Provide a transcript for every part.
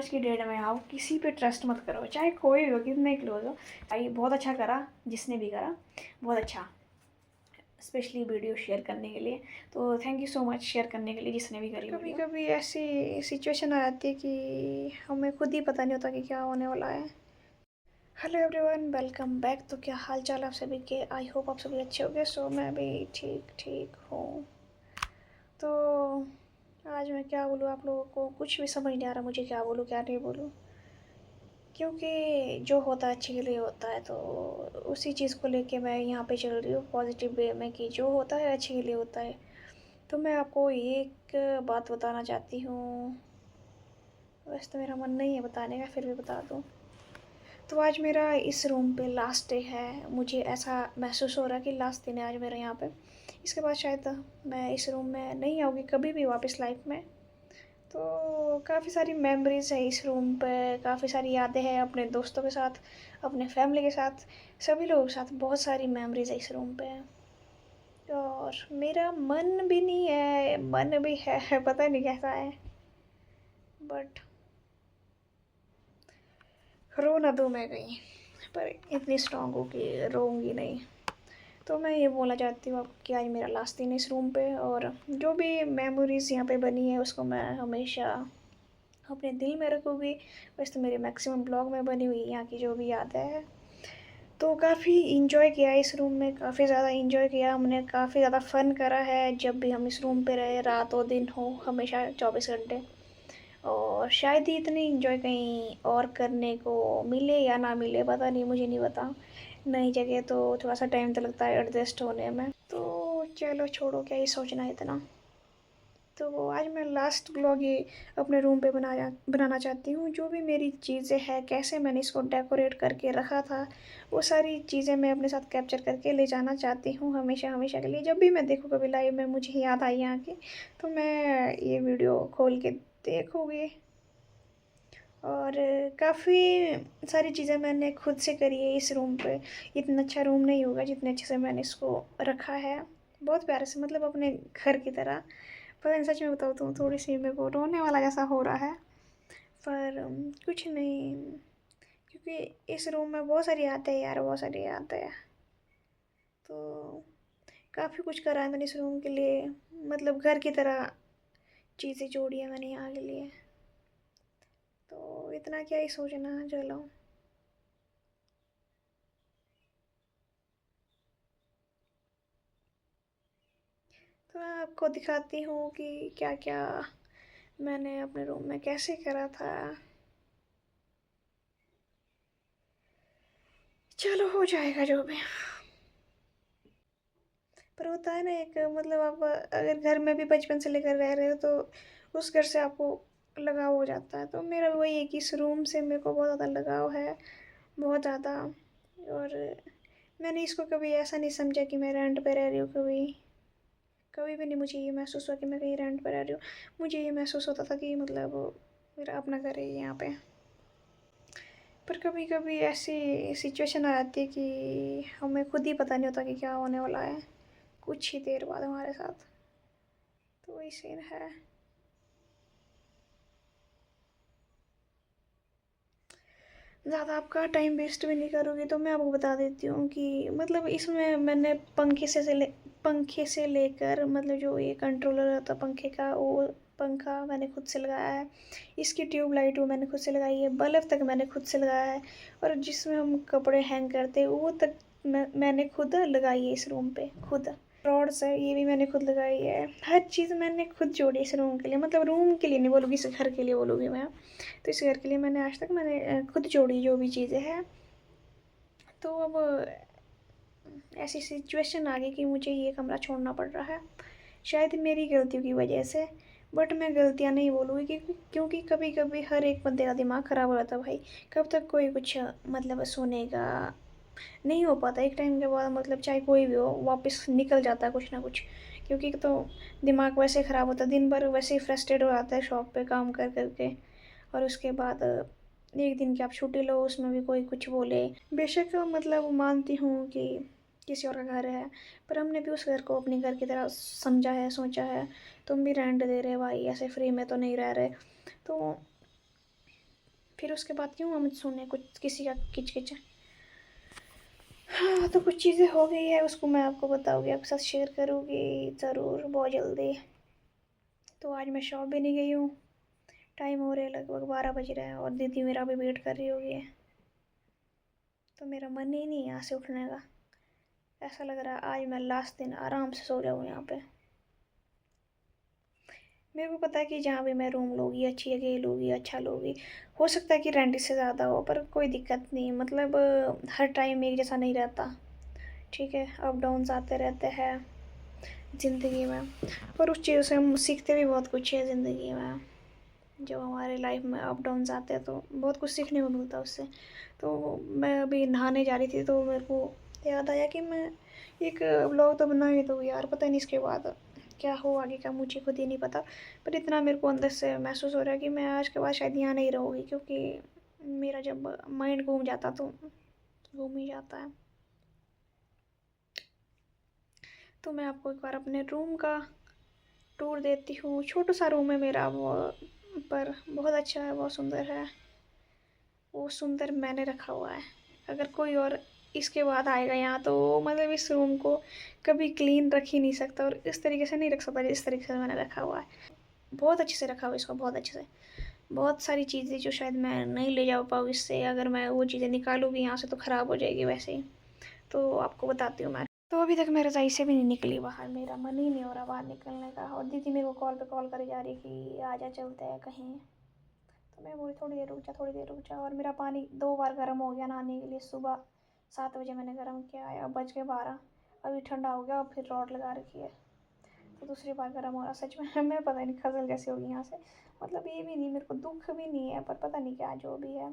आज की डेट में आप किसी पे ट्रस्ट मत करो, चाहे कोई हो, कितने क्लोज हो। भाई बहुत अच्छा करा जिसने भी करा, बहुत अच्छा, स्पेशली वीडियो शेयर करने के लिए। तो thank you so much share करने के लिए जिसने भी करी। कभी कभी ऐसी सिचुएशन आ जाती है कि हमें खुद ही पता नहीं होता कि क्या होने वाला है। Hello everyone, welcome back. तो क्या हाल चाल आप सभी के? आई होप आप सभी अच्छे होंगे। सो मैं भी ठीक ठीक हूँ। तो आज मैं क्या बोलूँ आप लोगों को, कुछ भी समझ नहीं आ रहा मुझे, क्या बोलूँ क्या नहीं बोलूँ। क्योंकि जो होता है अच्छे के लिए होता है, तो उसी चीज़ को लेके मैं यहाँ पे चल रही हूँ पॉजिटिव वे में कि जो होता है अच्छे के लिए होता है। तो मैं आपको एक बात बताना चाहती हूँ। वैसे तो मेरा मन नहीं है बताने का, फिर भी बता दूँ। तो आज मेरा इस रूम पे लास्ट डे है। मुझे ऐसा महसूस हो रहा है कि लास्ट दिन है आज मेरा यहाँ पे। इसके बाद शायद मैं इस रूम में नहीं आऊँगी कभी भी वापस लाइफ में। तो काफ़ी सारी मेमोरीज़ है इस रूम पे, काफ़ी सारी यादें हैं अपने दोस्तों के साथ, अपने फैमिली के साथ, सभी लोगों के साथ। बहुत सारी मेमोरीज़ है इस रूम पे। और मेरा मन भी नहीं है, मन भी है पता नहीं कैसा है, बट रो ना दूँ मैं कहीं, पर इतनी स्ट्रांग हो कि रोऊंगी नहीं। तो मैं ये बोलना चाहती हूँ आपको कि आज मेरा लास्ट दिन इस रूम पे, और जो भी मेमोरीज़ यहाँ पे बनी है उसको मैं हमेशा अपने दिल में रखूँगी। वैसे तो मेरे मैक्सिमम ब्लॉग में बनी हुई यहाँ की जो भी यादें हैं। तो काफ़ी इंजॉय किया इस रूम में, काफ़ी ज़्यादा इंजॉय किया हमने, काफ़ी ज़्यादा फ़न करा है जब भी हम इस रूम पे रहे, रात हो दिन हो, हमेशा 24 घंटे। और शायद ही इतनी इंजॉय कहीं और करने को मिले या ना मिले, पता नहीं, मुझे नहीं पता। नई जगह तो थोड़ा सा टाइम तो लगता है एडजस्ट होने में। तो चलो छोड़ो, क्या ही सोचना है इतना। तो आज मैं लास्ट ब्लॉग ये अपने रूम पे बनाना चाहती हूँ। जो भी मेरी चीज़ें हैं, कैसे मैंने इसको डेकोरेट करके रखा था, वो सारी चीज़ें मैं अपने साथ कैप्चर करके ले जाना चाहती हूँ हमेशा हमेशा के लिए। जब भी मैं देखूँ कभी लाइव में, मुझे याद आई यहाँ की, तो मैं ये वीडियो खोल के देखूँगी। और काफ़ी सारी चीज़ें मैंने खुद से करी है इस रूम पे। इतना अच्छा रूम नहीं होगा जितने अच्छे से मैंने इसको रखा है, बहुत प्यारे से, मतलब अपने घर की तरह। पता नहीं, सच में बताऊँ तो थोड़ी सी मेरे को रोने वाला जैसा हो रहा है, पर कुछ नहीं, क्योंकि इस रूम में बहुत सारी यादें हैं यार, बहुत सारी यादें हैं। तो काफ़ी कुछ करा है मैंने इस रूम के लिए, मतलब घर की तरह चीज़ें जोड़ी है मैंने यहाँ के लिए। तो इतना क्या ही सोचना, चलो। तो मैं आपको दिखाती हूँ कि क्या क्या मैंने अपने रूम में कैसे करा था। चलो हो जाएगा जो भी। पर होता है ना एक, मतलब आप अगर घर में भी बचपन से लेकर रह रहे हो तो उस घर से आपको लगाव हो जाता है। तो मेरा वही है कि इस रूम से मेरे को बहुत ज़्यादा लगाव है, बहुत ज़्यादा। और मैंने इसको कभी ऐसा नहीं समझा कि मैं रेंट पे रह रही हूँ। कभी कभी भी नहीं मुझे ये महसूस हुआ कि मैं कहीं रेंट पे रह रही हूँ। मुझे ये महसूस होता था कि मतलब मेरा अपना घर है यहाँ पे। पर कभी कभी ऐसी सिचुएशन आ जाती है कि हमें खुद ही पता नहीं होता कि क्या होने वाला है कुछ ही देर बाद हमारे साथ। तो वही सीन है। ज़्यादा आपका टाइम वेस्ट भी नहीं करूँगी तो मैं आपको बता देती हूँ कि मतलब इसमें मैंने पंखे से लेकर, मतलब जो ये कंट्रोलर होता है पंखे का, वो पंखा मैंने खुद से लगाया है। इसकी ट्यूब लाइट वो मैंने खुद से लगाई है, बल्ब तक मैंने खुद से लगाया है। और जिसमें हम कपड़े हैंग करते हैं वो तक मैंने खुद लगाई है इस रूम पे, खुद। रॉड्स है ये भी मैंने खुद लगाई है। हर चीज़ मैंने खुद जोड़ी इस रूम के लिए, मतलब रूम के लिए नहीं बोलूँगी, इस घर के लिए बोलूँगी मैं। तो इस घर के लिए मैंने आज तक खुद जोड़ी जो भी चीज़ें हैं। तो अब ऐसी सिचुएशन आ गई कि मुझे ये कमरा छोड़ना पड़ रहा है, शायद मेरी गलतियों की वजह से। बट मैं गलतियाँ नहीं बोलूँगी क्योंकि कभी कभी हर एक बंदे का दिमाग ख़राब हो जाता है भाई। कब तक कोई कुछ मतलब सुनेगा, नहीं हो पाता। एक टाइम के बाद मतलब चाहे कोई भी हो, वापस निकल जाता है कुछ ना कुछ। क्योंकि तो दिमाग वैसे ख़राब होता है, दिन भर वैसे ही फ्रस्ट्रेट हो जाता है शॉप पे काम कर करके। और उसके बाद एक दिन की आप छुट्टी लो, उसमें भी कोई कुछ बोले। बेशक मतलब मानती हूँ कि किसी और का घर है, पर हमने भी उस घर को अपने घर की तरह समझा है, सोचा है। तुम भी रेंट दे रहे भाई, ऐसे फ्री में तो नहीं रह रहे। तो फिर उसके बाद क्यों हम सुने कुछ किसी का किच। हाँ, तो कुछ चीज़ें हो गई है, उसको मैं आपको बताऊँगी, आपके साथ शेयर करूँगी ज़रूर बहुत जल्दी। तो आज मैं शॉप भी नहीं गई हूँ, टाइम हो रहा है लगभग 12 बज रहे हैं और दीदी मेरा भी वेट कर रही होगी। तो मेरा मन ही नहीं है यहाँ से उठने का। ऐसा लग रहा है आज मैं लास्ट दिन आराम से सो जाऊँ यहाँ पे। मेरे को पता है कि जहाँ भी मैं रूम लूँगी, अच्छी जगह लूँगी, अच्छा लूँगी, हो सकता है कि रेंट इससे ज़्यादा हो, पर कोई दिक्कत नहीं। मतलब हर टाइम एक जैसा नहीं रहता, ठीक है, अप डाउन्स आते रहते हैं ज़िंदगी में। पर उस चीज़ से हम सीखते भी बहुत कुछ है ज़िंदगी में। जब हमारे लाइफ में अप डाउन्स आते हैं तो बहुत कुछ सीखने को मिलता है उससे। तो मैं अभी नहाने जा रही थी तो मेरे को याद आया कि मैं एक व्लॉग तो बना ही दूँ यार, पता नहीं इसके बाद क्या हो आगे का, मुझे खुद ही नहीं पता। पर इतना मेरे को अंदर से महसूस हो रहा है कि मैं आज के बाद शायद यहाँ नहीं रहूँगी, क्योंकि मेरा जब माइंड घूम जाता तो घूम ही जाता है। तो मैं आपको एक बार अपने रूम का टूर देती हूँ। छोटा सा रूम है मेरा वो, पर बहुत अच्छा है, बहुत सुंदर है। वो सुंदर मैंने रखा हुआ है। अगर कोई और इसके बाद आएगा यहाँ तो मतलब इस रूम को कभी क्लीन रख ही नहीं सकता और इस तरीके से नहीं रख सकता जिस तरीके से मैंने रखा हुआ है। बहुत अच्छे से रखा हुआ है इसको, बहुत अच्छे से। बहुत सारी चीज़ें जो शायद मैं नहीं ले जा पाऊँ इससे, अगर मैं वो चीज़ें निकालूँगी यहाँ से तो ख़राब हो जाएगी वैसे ही। तो आपको बताती हूँ मैं। तो अभी तक मैं रज़ाई से भी नहीं निकली बाहर, मेरा मन ही नहीं हो रहा बाहर निकलने का। और दीदी मेरे को कॉल पे कॉल करी जा रही कि आजा चलते हैं कहीं। तो मैं बोली थोड़ी देर रुक जा, थोड़ी देर रुक जा। और मेरा पानी 2 बार गर्म हो गया नहाने के लिए। सुबह 7 बजे मैंने गर्म किया है, अब बज के 12, अभी ठंडा हो गया और फिर रॉड लगा रखी है तो दूसरी बार गर्म हो रहा। सच में मैं पता नहीं खजल जैसी होगी यहाँ से। मतलब ये भी नहीं, मेरे को दुख भी नहीं है, पर पता नहीं क्या जो भी है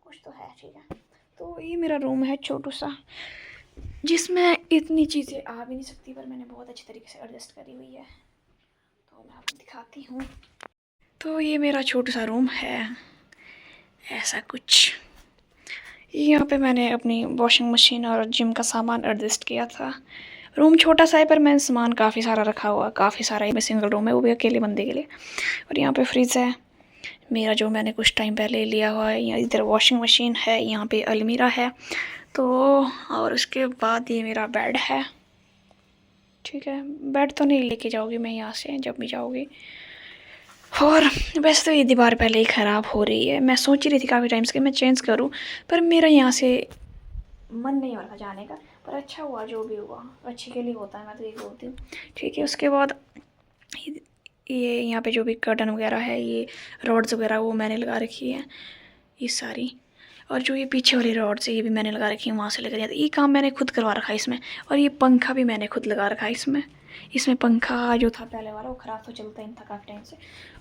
कुछ तो है, ठीक है। तो ये मेरा रूम है छोटू सा, जिसमें इतनी चीज़ें आ भी नहीं सकती, पर मैंने बहुत अच्छी तरीके से एडजस्ट करी हुई है। तो मैं आपको दिखाती हूँ। तो ये मेरा छोटा सा रूम है, ऐसा कुछ। यहाँ पे मैंने अपनी वॉशिंग मशीन और जिम का सामान एडजस्ट किया था। रूम छोटा सा है पर मैंने सामान काफ़ी सारा रखा हुआ, काफ़ी सारा। ये सिंगल रूम है, वो भी अकेले बंदे के लिए। और यहाँ पे फ्रिज है मेरा, जो मैंने कुछ टाइम पहले लिया हुआ है। यहाँ इधर वॉशिंग मशीन है, यहाँ पे अलमीरा है। तो और उसके बाद ये मेरा बेड है, ठीक है। बेड तो नहीं लेके जाऊँगी मैं यहाँ से जब भी जाऊँगी। और वैसे तो ये दीवार पहले ही ख़राब हो रही है। मैं सोच रही थी काफ़ी टाइम से कि मैं चेंज करूं, पर मेरा यहाँ से मन नहीं हो रहा जाने का। पर अच्छा हुआ जो भी हुआ, अच्छे के लिए होता है, मैं तो ये बोलती हूँ, ठीक है। उसके बाद ये यहाँ पे जो भी कर्टन वगैरह है, ये रॉड्स वगैरह वो मैंने लगा रखी है, ये सारी। और जो ये पीछे वाली रॉड्स है ये भी मैंने लगा रखी है, वहाँ से लेकर जाती। ये काम मैंने खुद करवा रखा है इसमें। और ये पंखा भी मैंने खुद लगा रखा है इसमें। इसमें पंखा जो था पहले वाला वो ख़राब तो चलता ही नहीं था काफ़ी टाइम से।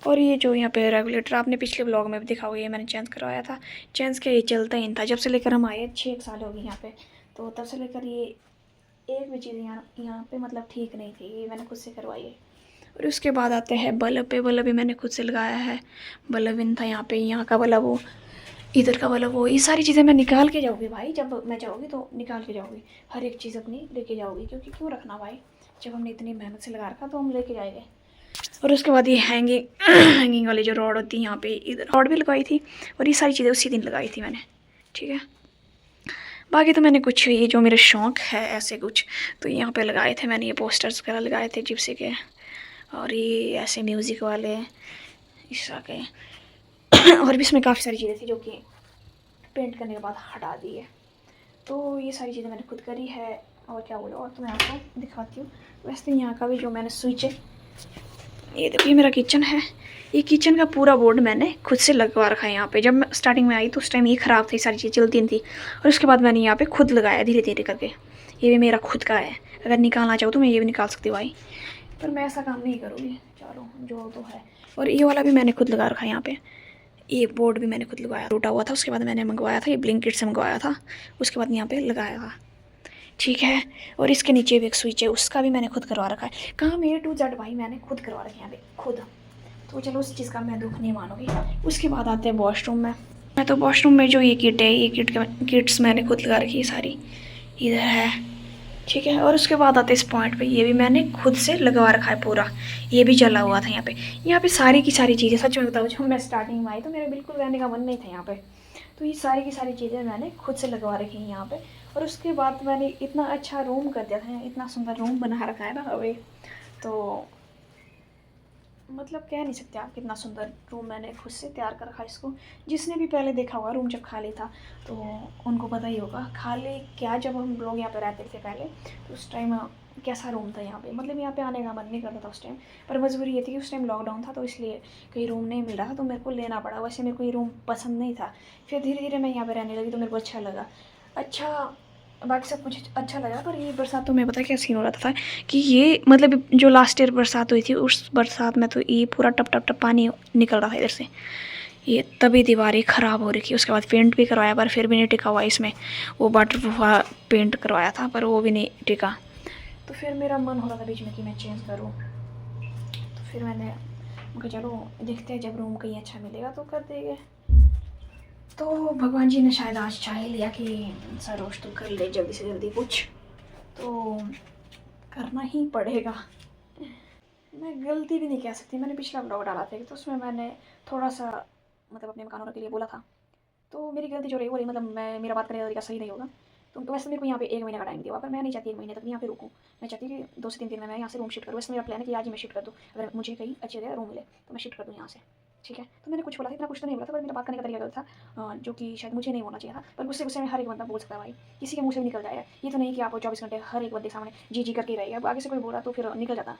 और ये जो यहाँ पे रेगुलेटर आपने पिछले ब्लॉग में भी देखा होगा, ये मैंने चेंज करवाया था। चेंज किया, ये चलता ही नहीं था। जब से लेकर हम आए 6 साल हो गए यहाँ पे, तो तब से लेकर ये एक भी चीज़ यहाँ पे मतलब ठीक नहीं थी, ये मैंने खुद से करवाई है। और उसके बाद आते हैं बल्ब पे। बल्ब भी मैंने खुद से लगाया है। बल्ब इन था यहाँ पे, यहाँ का बल्ब वो, इधर का बल्ब वो। ये सारी चीज़ें मैं निकाल के जाऊँगी भाई, जब मैं जाऊँगी तो निकाल के जाऊँगी। हर एक चीज़ अपनी लेके जाऊँगी, क्योंकि क्यों रखना भाई, जब हमने इतनी मेहनत से लगा रखा तो हम लेके जाएंगे। और उसके बाद ये हैंगिंग वाली जो रॉड होती है, यहाँ पे इधर रॉड भी लगाई थी। और ये सारी चीज़ें उसी दिन लगाई थी मैंने, ठीक है। बाकी तो मैंने कुछ ये जो मेरे शौक़ है ऐसे कुछ तो यहाँ पे लगाए थे मैंने। ये पोस्टर्स वगैरह लगाए थे जिप्सी के, और ये ऐसे म्यूज़िक वाले इस तरह के। और भी इसमें काफ़ी सारी चीज़ें थी जो कि पेंट करने के बाद हटा दी है। तो ये सारी चीज़ें मैंने खुद करी है। और क्या बोलो, और तो मैं आपको दिखाती हूँ। वैसे यहाँ का भी जो मैंने स्विच है, ये देखिए मेरा किचन है। ये किचन का पूरा बोर्ड मैंने खुद से लगवा रखा है यहाँ पे। जब मैं स्टार्टिंग में आई तो उस टाइम ये ख़राब थी, सारी चीज़ चलती नहीं थी। और उसके बाद मैंने यहाँ पे खुद लगाया धीरे धीरे करके। ये भी मेरा खुद का है, अगर निकालना चाहो तो मैं ये भी निकाल सकती हूँ भाई, पर मैं ऐसा काम नहीं करूँगी। चलो जो तो है। और ये वाला भी मैंने खुद लगा रखा है यहाँ पे। ये बोर्ड भी मैंने खुद लगाया, टूटा हुआ था, उसके बाद मैंने मंगवाया था, ये ब्लिंकिट से मंगवाया था, उसके बाद यहाँ पे लगाया था, ठीक है। और इसके नीचे भी एक स्विच है, उसका भी मैंने खुद करवा रखा है। काम A to Z भाई मैंने खुद करवा रखा है यहाँ पे खुद। तो चलो उस चीज़ का मैं दुख नहीं मानूंगी। उसके बाद आते हैं वॉशरूम में। मैं तो वॉशरूम में जो ये किट है, ये किट्स मैंने खुद लगा रखी है सारी। इधर है ठीक है। और उसके बाद आते इस पॉइंट पे, ये भी मैंने खुद से लगवा रखा है पूरा, ये भी जला हुआ था यहाँ पे सारी की सारी चीज़ें। सच में बताऊँ, जब मैं स्टार्टिंग में आई तो मेरा बिल्कुल रहने का मन नहीं था यहाँ पे, तो ये सारी की सारी चीज़ें मैंने खुद से लगवा रखी हैं यहाँ पे। और उसके बाद मैंने इतना अच्छा रूम कर दिया था, इतना सुंदर रूम बना रखा है ना अभी, तो मतलब कह नहीं सकते आप कितना सुंदर रूम मैंने खुद से तैयार कर रखा है इसको। जिसने भी पहले देखा होगा रूम जब खाली था तो उनको पता ही होगा खाली क्या, जब हम लोग यहाँ पे रहते थे पहले तो उस टाइम कैसा रूम था यहाँ पे। मतलब यहाँ पे आने का मन नहीं करता था उस टाइम, पर मजबूरी ये थी कि उस टाइम लॉकडाउन था तो इसलिए कहीं रूम नहीं मिल रहा था तो मेरे को लेना पड़ा। वैसे मेरे को ये रूम पसंद नहीं था, फिर धीरे धीरे मैं यहाँ पर रहने लगी तो मेरे को अच्छा लगा। अच्छा, बाकी सब कुछ अच्छा लगा, पर ये बरसात तो मैं पता क्या सीन हो रहा था कि ये मतलब जो लास्ट ईयर बरसात हुई थी उस बरसात में तो ये पूरा टप टप टप पानी निकल रहा था इधर से, ये तभी दीवारें ख़राब हो रही थी। उसके बाद पेंट भी करवाया पर फिर भी नहीं टिका हुआ इसमें, वो वाटर पेंट करवाया था पर वो भी नहीं टिका। तो फिर मेरा मन हो रहा था बीच में कि मैं चेंज करूँ, तो फिर मैंने कहा चलो देखते हैं, जब रूम कहीं अच्छा मिलेगा तो कर देंगे। तो भगवान जी ने शायद आज चाह लिया कि सरोज तुम कर ले जल्दी से जल्दी कुछ, तो करना ही पड़ेगा। मैं गलती भी नहीं कह सकती, मैंने पिछला ब्लॉग डाला था तो उसमें मैंने थोड़ा सा मतलब अपने मकानों के लिए बोला था, तो मेरी गलती जो रही वो रही, मतलब मैं मेरा बात करने का तरीका सही नहीं होगा। तो वैसे मेरे को यहाँ पे 1 महीने का टाइम दिया, पर मैं नहीं चाहती 1 महीने तक यहाँ पे रुकूँ। मैं चाहती कि 2 से 3 दिन में मैं यहाँ से रूम शिफ्ट करूँ। वैसे मेरा प्लान है कि आज ही मैं शिफ्ट कर दूँ, अगर मुझे कहीं अच्छी जगह रूम मिले तो मैं शिफ्ट कर दूँ यहाँ से। ठीक है, तो मैंने कुछ बोला था, इतना कुछ तो नहीं बोला था, पर मेरा बात करने का तरीका गलत था, जो कि शायद मुझे नहीं होना चाहिए था। पर गुस्से गुस्से में हर एक बंदा बोल सकता है भाई, किसी के मुँह से भी निकल जाएगा। ये तो नहीं कि आप 24 घंटे हर एक बंदे के सामने जी जी करके ही रहेगा। अब आगे से कोई बोला तो फिर निकल जाता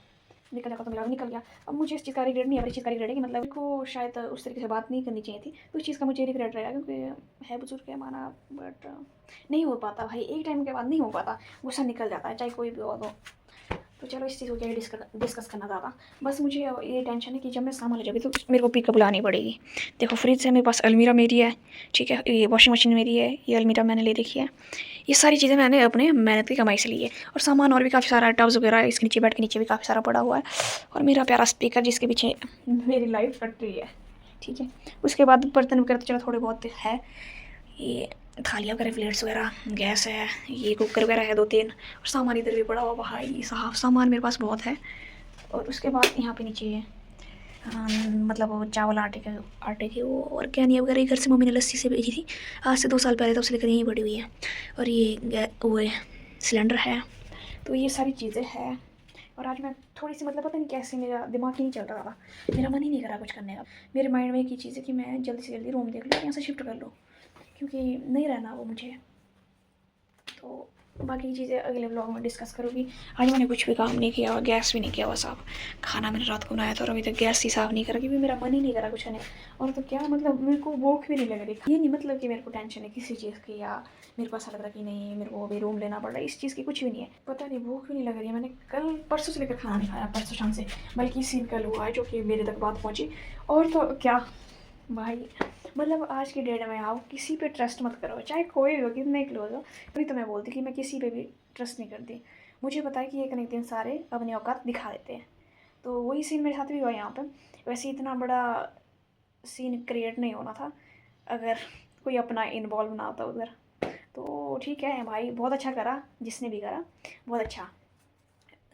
तो मेरा भी निकल गया। अब मुझे इस चीज़ का रिग्रेट नहीं है, इस चीज़ का रिग्रेट है कि मतलब को शायद उस तरीके से बात नहीं करनी चाहिए थी, तो उस चीज़ का मुझे रिग्रेट रहेगा, क्योंकि है बुजुर्ग है माना, बट नहीं हो पाता भाई, एक टाइम के बाद नहीं हो पाता, गुस्सा निकल जाता है चाहे कोई भी हो। तो चलो इस चीज़ को क्या डिस्कस करना ज़्यादा, बस मुझे ये टेंशन है कि जब मैं सामान ले जाऊँगी तो मेरे को पिकअप लानी पड़ेगी। देखो फ्रिज है मेरे पास, अलमीरा मेरी है, ठीक है, ये वॉशिंग मशीन मेरी है, ये अलमीरा मैंने ले रखी है, ये सारी चीज़ें मैंने अपने मेहनत की कमाई से ली है। और सामान और भी काफ़ी सारा, टब्स वगैरह इसके नीचे, बेड के नीचे भी काफ़ी सारा पड़ा हुआ है, और मेरा प्यारा स्पीकर जिसके पीछे मेरी लाइफ कट रही है। ठीक है, उसके बाद बर्तन वगैरह तो चलो थोड़े बहुत है, ये थालियाँ वगैरह, प्लेट्स वगैरह, गैस है, ये कुकर वगैरह है 2-3, और सामान इधर भी पड़ा हुआ भाई साहब, सामान मेरे पास बहुत है। और उसके बाद यहाँ पे नीचे मतलब वो चावल आटे की वो ऑर्गेनिक वगैरह घर से मम्मी ने लस्सी से भेजी थी आज से 2 साल पहले, तो उससे लेकर यहीं पड़ी हुई है। और ये वो है सिलेंडर है, तो ये सारी चीज़ें हैं। और आज मैं थोड़ी सी मतलब पता नहीं कैसे मेरा दिमाग ही नहीं चल रहा था, मेरा मन ही नहीं करा कुछ करने का। मेरे माइंड में एक ही चीज़ है कि मैं जल्दी से जल्दी रूम देख लूँ, यहाँ से शिफ्ट कर लूँ, क्योंकि नहीं रहना वो मुझे। तो बाकी चीज़ें अगले ब्लॉग में डिस्कस करूँगी। आज मैंने कुछ भी काम नहीं किया, गैस भी नहीं किया हुआ साफ, खाना मैंने रात को बनाया था और अभी तक गैस ही साफ़ नहीं करा, क्योंकि मेरा मन ही नहीं करा कुछ करने। और तो क्या मतलब मेरे को भूख भी नहीं लग रही, ये नहीं मतलब कि मेरे को टेंशन है किसी चीज़ की, या मेरे को ऐसा लग रहा कि नहीं मेरे को अभी रूम लेना पड़ रहा है, इस चीज़ की कुछ भी नहीं है। पता नहीं भूख भी नहीं लग रही है, मैंने कल परसों से लेकर खाना नहीं खाया, परसों शाम से, बल्कि सीन कल हुआ है जो कि मेरे तक बात पहुँची। और तो क्या भाई, मतलब आज की डेट में आओ किसी पे ट्रस्ट मत करो, चाहे कोई हो, कितने क्लोज हो। अभी तो मैं बोलती कि मैं किसी पे भी ट्रस्ट नहीं करती। मुझे पता है कि एक न एक दिन सारे अपनी औकात दिखा देते हैं, तो वही सीन मेरे साथ भी हुआ यहाँ पे। वैसे इतना बड़ा सीन क्रिएट नहीं होना था अगर कोई अपना इन्वॉल्व ना होता उधर। तो ठीक है भाई, बहुत अच्छा करा जिसने भी करा, बहुत अच्छा,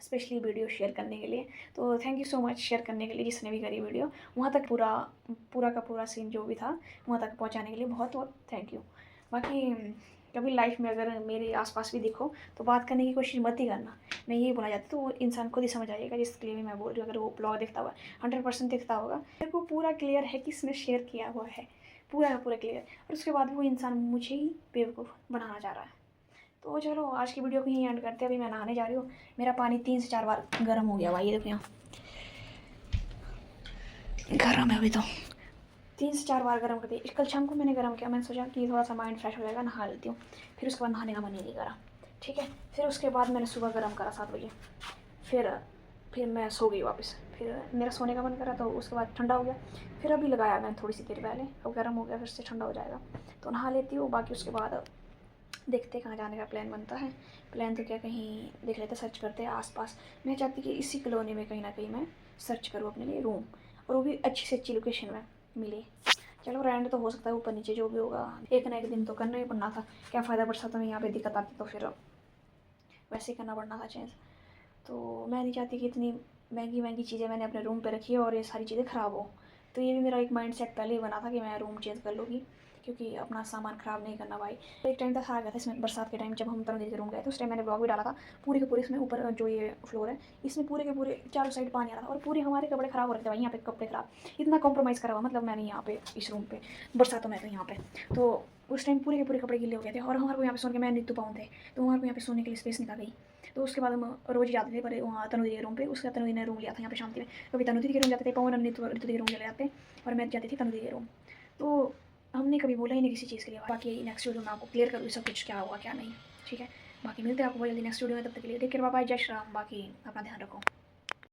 स्पेशली वीडियो शेयर करने के लिए। तो thank you so much share करने के लिए जिसने भी करी वीडियो, वहाँ तक पूरा का पूरा सीन जो भी था वहाँ तक पहुँचाने के लिए बहुत बहुत थैंक यू। बाकी कभी लाइफ में अगर मेरे आसपास भी दिखो तो बात करने की कोशिश मत ही करना, मैं यही बोला जाती, तो वो इंसान खुद ही समझ आइएगा जिसके लिए भी मैं बोल रही हूँ। अगर वो ब्लॉग देखता हुआ 100% दिखता होगा, मेरे को पूरा क्लियर है कि इसने शेयर किया हुआ है, पूरा का पूरा क्लियर, और उसके बाद वो इंसान मुझे ही बेवकूफ़ बनाना चाह रहा है। तो चलो आज की वीडियो को यहीं एंड करते हैं। अभी मैं नहाने जा रही हूँ, मेरा पानी 3 से 4 बार गर्म हो गया भाई, ये देखो यहाँ गर्म है अभी तो, 3 से 4 बार गर्म कर दिया। कल शाम को मैंने गर्म किया, मैंने सोचा कि थोड़ा सा माइंड फ्रेश हो जाएगा, नहा लेती हूँ, फिर उसके बाद नहाने का मन ही नहीं करा। ठीक है, फिर उसके बाद मैंने सुबह गर्म करा 7 बजे, फिर मैं सो गई वापस, फिर मेरा सोने का मन करा तो उसके बाद ठंडा हो गया, फिर अभी लगाया मैंने थोड़ी सी देर पहले, अब गर्म हो गया, फिर से ठंडा हो जाएगा तो नहा लेती हूँ। बाकी उसके बाद देखते कहाँ जाने का प्लान बनता है। प्लान तो क्या, कहीं देख लेते, सर्च करते हैं आसपास। मैं चाहती कि इसी कॉलोनी में कहीं ना कहीं मैं सर्च करूँ अपने लिए रूम, और वो भी अच्छी से अच्छी लोकेशन में मिले। चलो रेंट तो हो सकता है ऊपर नीचे जो भी होगा, एक ना एक दिन तो करना ही पड़ना था, क्या फ़ायदा बरसातों में यहाँ पे दिक्कत आती तो फिर वैसे करना पड़ना था चेंज। तो मैं नहीं चाहती कि इतनी महंगी महंगी चीज़ें मैंने अपने रूम पे रखी है और ये सारी चीज़ें ख़राब हो। तो ये भी मेरा एक माइंड सेट पहले ही बना था कि मैं रूम चेंज कर लूँगी, क्योंकि अपना सामान ख़राब नहीं करना भाई। एक टाइम तक आ गया था इसमें, बरसात के टाइम जब हम तनु दीदी के रूम गए तो उस टाइम मैंने ब्लॉग भी डाला था। पूरे के पूरे इसमें ऊपर जो ये फ्लोर है इसमें पूरे के पूरे चारों साइड पानी आ रहा था और पूरे हमारे कपड़े ख़राब हो रहे थे भाई। यहाँ पे कपड़े ख़राब, इतना कॉम्प्रोमाइज़ करा हुआ मतलब मैंने यहाँ पे इस रूम पे बरसातों में तो यहाँ पे तो उस टाइम पूरे के पूरे कपड़े गिले हो गए थे और हमारे को यहाँ पे सोने के मैं नीतू पाऊँ थे, तो हमारे को यहाँ पे सोने के लिए स्पेस निकाल गई। तो उसके बाद हम रोज़ जाते थे पर वहाँ तनु दीदी के रूम पे, उसका तनु दीदी ने रूम लिया था यहाँ पे शांति में। कभी तनु दीदी के रूम जाते थे, पवन नीतू ऋतु दीदी के रूम चले जाते और मैं जाती थी तनु दीदी के रूम। तो हमने कभी बोला ही नहीं किसी चीज़ के लिए। बाकी नेक्स्ट वीडियो में आपको क्लियर करूँगी सब कुछ, क्या हुआ क्या नहीं, ठीक है। बाकी मिलते हैं आपको जल्दी नेक्स्ट वीडियो में, तब तक के लिए टेक केयर, बाय बाय, जय श्री राम। बाकी अपना ध्यान रखो।